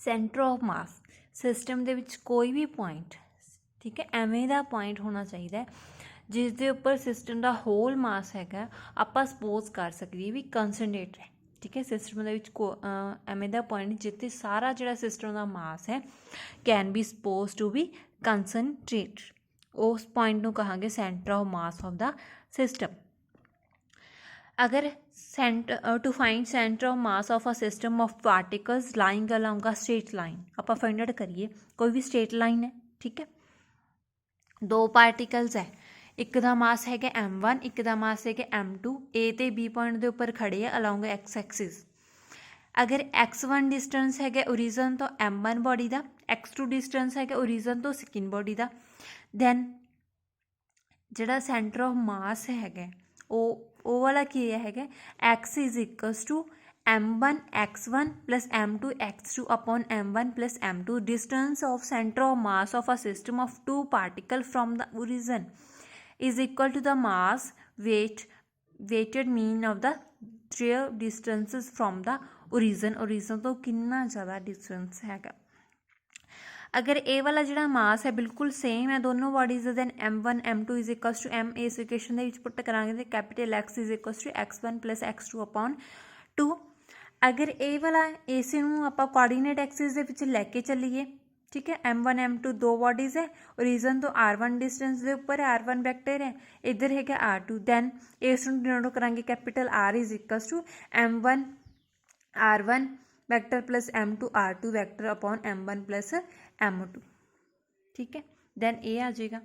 Centre of mass system ਦੇ ਵਿੱਚ ਕੋਈ ਵੀ ਪੁਆਇੰਟ, ਠੀਕ ਹੈ, ਐਵੇਂ ਦਾ ਪੁਆਇੰਟ ਹੋਣਾ ਚਾਹੀਦਾ ਹੈ ਜਿਸ ਦੇ ਉੱਪਰ ਸਿਸਟਮ ਦਾ ਹੋਲ ਮਾਸ ਹੈਗਾ ਆਪਾਂ ਸਪੋਜ਼ ਕਰ ਸਕੀਏ ਵੀ ਕੰਸਨਟ੍ਰੇਟ ਹੈ, ਠੀਕ ਹੈ। ਸਿਸਟਮ ਦੇ ਵਿੱਚ ਐਵੇਂ ਦਾ ਪੁਆਇੰਟ ਜਿੱਥੇ ਸਾਰਾ ਜਿਹੜਾ ਸਿਸਟਮ ਦਾ ਮਾਸ ਹੈ can be suppose to be concentrate, ਉਸ ਪੁਆਇੰਟ ਨੂੰ ਕਹਾਂਗੇ centre of mass of the system. अगर to find centre of mass of a system of particles lying along a straight line, आप फाइंड आउट करिए कोई भी straight line है, ठीक है, दो पार्टिकल्स है, एक का मास है m1, एक का मास है m2, ए ते बी पॉइंट के उपर खड़े है अलोंग एक्स एक्सिस। अगर x1 डिस्टेंस है ओरिजन तो m1 बॉडी का, x2 डिस्टेंस है ओरिजन तो सेकेंड बॉडी का, दैन जिहड़ा सेंटर ऑफ मास है वो वाला की है x is equals to m1 x1 plus m2 x2 upon m1 plus m2। Distance of centre of mass of a system of two particle from the origin is equal to the mass weighted mean of the their distances from the origin, origin तो कितना ज़्यादा distance हैगा। अगर ए वाला जिहड़ा मास है बिल्कुल same है दोनों bodies, then m1 m2 is equals to m इस इक्वेशन के पुट करांगे तो capital x is equals to x1 plus x2 upon 2। अगर ए वाला इस आपां कोआर्डीनेट एक्सिस दे विच लैके चलीए, ठीक है, m1 m2 दो बॉडीज़ है, ओरिजन तो r1 डिस्टेंस के उपर r1 वैक्टर है, इधर है r2, दैन इस डिनोट करांगे capital R is equals to m1 r1 vector plus m2 r2 vector upon m1 plus m2, ठीक है। दैन ये आ जाएगा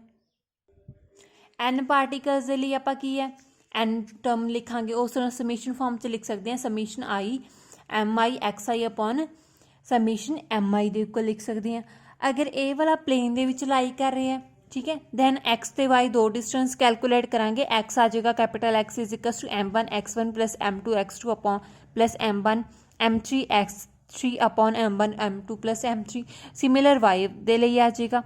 n पार्टिकल्स के लिए आपां की है n टर्म लिखांगे उस तरह समीशन फॉर्म च लिख सकते हैं, summation i m i x i upon summation m i के उपर लिख सकते हैं। अगर ए वाला प्लेन के विच लाई कर रहे हैं, ठीक है, दैन एक्स ते वाई दो डिस्टेंस कैलकुलेट करांगे, एक्स आ जाएगा capital X is equals to m1 x1 plus m2 x2 upon plus m1 m3 x3 upon m1 m2 plus m3। Similar Y दे लिए आ जाएगा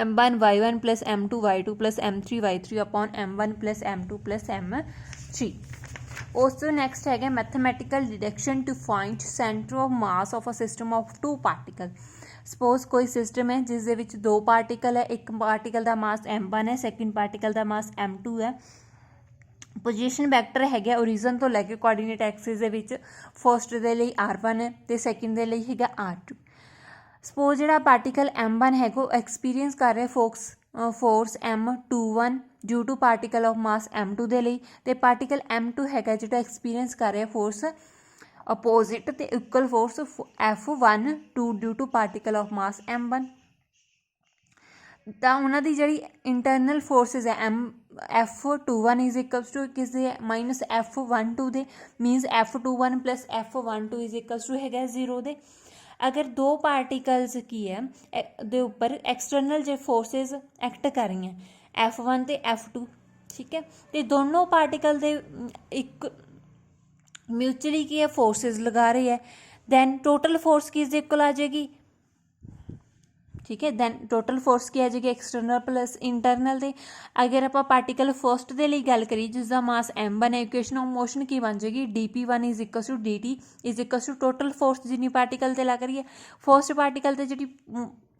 m1 y1 plus m2 y2 plus m3 y3 upon m1 plus m2 plus m3। उस तो next है mathematical deduction to find centre of mass of a system of two particle. Suppose कोई system है जिस दे विच दो पार्टिकल है, एक particle का मास m1 है, सैकेंड पार्टिकल का मास m2 है, पोजीशन वैक्टर है ओरिजन तो लैके कोआर्डीनेट axis they which first they लई r1 है तो सैकेंड दे लई है r2। सपोज जिहड़ा पार्टिकल m1 है वो एक्सपीरियंस कर रहा है force m21 due to particle of mass m2 दे लई, ते पार्टिकल m2 है जिहड़ा एक्सपीरियंस कर रहा है फोर्स अपोजिट ते equal force f1 2 due to particle of mass m1। तो उन्होंने जी इंटरनल फोर्सिज है F21 इज इक्वल्स टू किस माइनस F12 दे, minus F21 plus F12 is equals to है 0 दे। अगर दो पार्टिकल्स की है दे उपर एक्सटर्नल जो फोर्सिज एक्ट कर रही हैं F1 ते F2, ठीक है, तो दोनों पार्टिकल दे एक म्यूचुअली की है फोर्सिज लगा रही है, दैन टोटल फोर्स किस इक्वल आ जाएगी, ठीक है, दैन टोटल फोर्स की आ जाएगी एक्सटर्नल प्लस इंटरनल दे। अगर आप पार्टिकल फर्स्ट के लिए गल करिए जिसका मास m1 है, इक्वेशन ऑफ मोशन की बन जाएगी dp1 is equal to dt is equal to total force जिन्नी पार्टिकल से लग रही है, फर्स्ट पार्टिकल से जी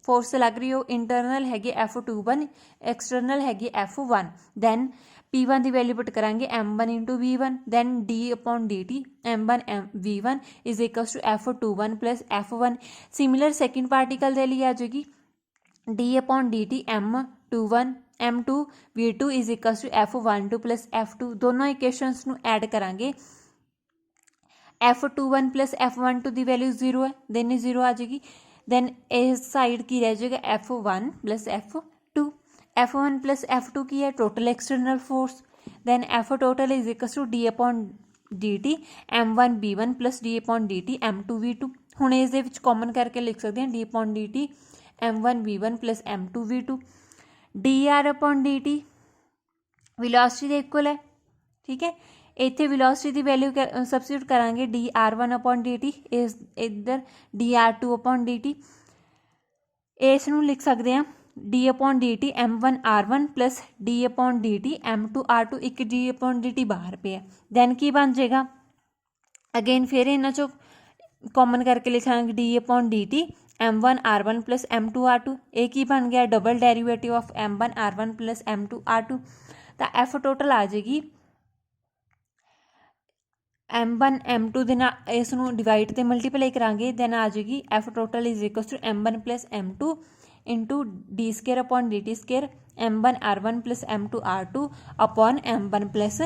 फोर्स लग रही है वो इंटरनल हैगी F21, एक्सटर्नल हैगी F1, दैन P1 की वैल्यू पुट करांगे m1 into V1, then d upon dt m1 V1 is equal to F21 plus F1। Similar second particle के लिए आ जाएगी d upon dt m21 m2 V2 is equal to F12 plus F2। दोनों equations नू add करांगे, F21 plus F12 की value 0 है, then 0 आ जाएगी, दैन इस साइड की रह जाएगा F1 plus F2। F1 plus F2 की है total external force, then F total is equal to d upon dt m1 V1 plus d upon dt m2 V2। हुण इस दे विच कॉमन करके लिख सकते हैं d upon dt m1 V1 plus m2 V2। dr upon dt velocity के equal है, ठीक है, इत्थे वेलोसिटी की वैल्यू सबस्टिट्यूट करांगे dr1 अपॉन dt, इस इधर dr2 अपॉन dt, इस नूं लिख सकते हैं d upon dt m1 r1 plus d upon dt m2 r2, एक d अपॉन dt बाहर पे है, दैन की बन जाएगा अगेन फिर इन्हां चों कॉमन करके लिखांगे d upon d t m1r1 plus m2r2 ये की बन गया double derivative of m1r1 plus m2r2 तो एफ टोटल आ जाएगी m1 m2 ਦੇ ਨਾਲ ਇਸ ਨੂੰ ਡਿਵਾਈਡ ਤੇ ਮਲਟੀਪਲਾਈ ਕਰਾਂਗੇ ਦੈਨ ਆ ਜਾਏਗੀ f total is equal to m1 plus m2 into d square upon dt square m1 r1 plus m2 r2 upon m1 plus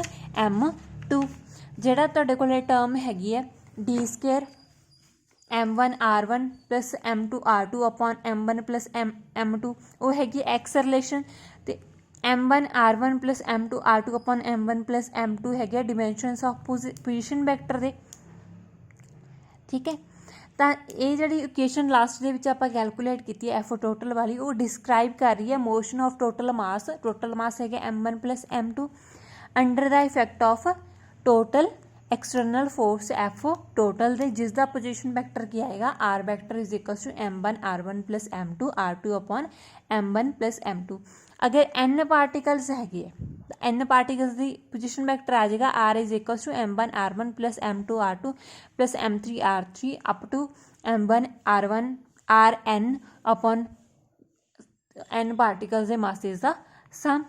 m2 ਜਿਹੜਾ ਤੁਹਾਡੇ ਕੋਲ ਟਰਮ ਹੈਗੀ ਹੈ d square m1 r1 plus m2 r2 upon m1 plus m2 ਉਹ ਹੈਗੀ x relation ਤੇ m1 r1 plus m2 r2 upon m1 plus m2 ਹੈਗੇ dimensions of position vector ਦੇ ਠੀਕ ਹੈ ਤਾਂ ਇਹ ਜਿਹੜੀ ਇਕੁਏਸ਼ਨ ਲਾਸਟ ਦੇ ਵਿੱਚ ਆਪਾਂ ਕੈਲਕੂਲੇਟ ਕੀਤੀ ਹੈ ਐਫ ਟੋਟਲ ਵਾਲੀ ਉਹ ਡਿਸਕ੍ਰਾਈਬ ਕਰ ਰਹੀ ਹੈ ਮੋਸ਼ਨ ਆਫ ਟੋਟਲ ਮਾਸ ਹੈਗਾ m1 plus m2 under the effect of total external force F total दे जिसका पोजीशन वैक्टर क्या आएगा R vector is equal to m1 r1 plus m2 upon m1 plus m2 अगर n particles है n particles की position vector आ जाएगा r is equal to m1 r1 plus m2 r2 plus m3 r3 up to m1 r1 rn upon n particles के masses का सम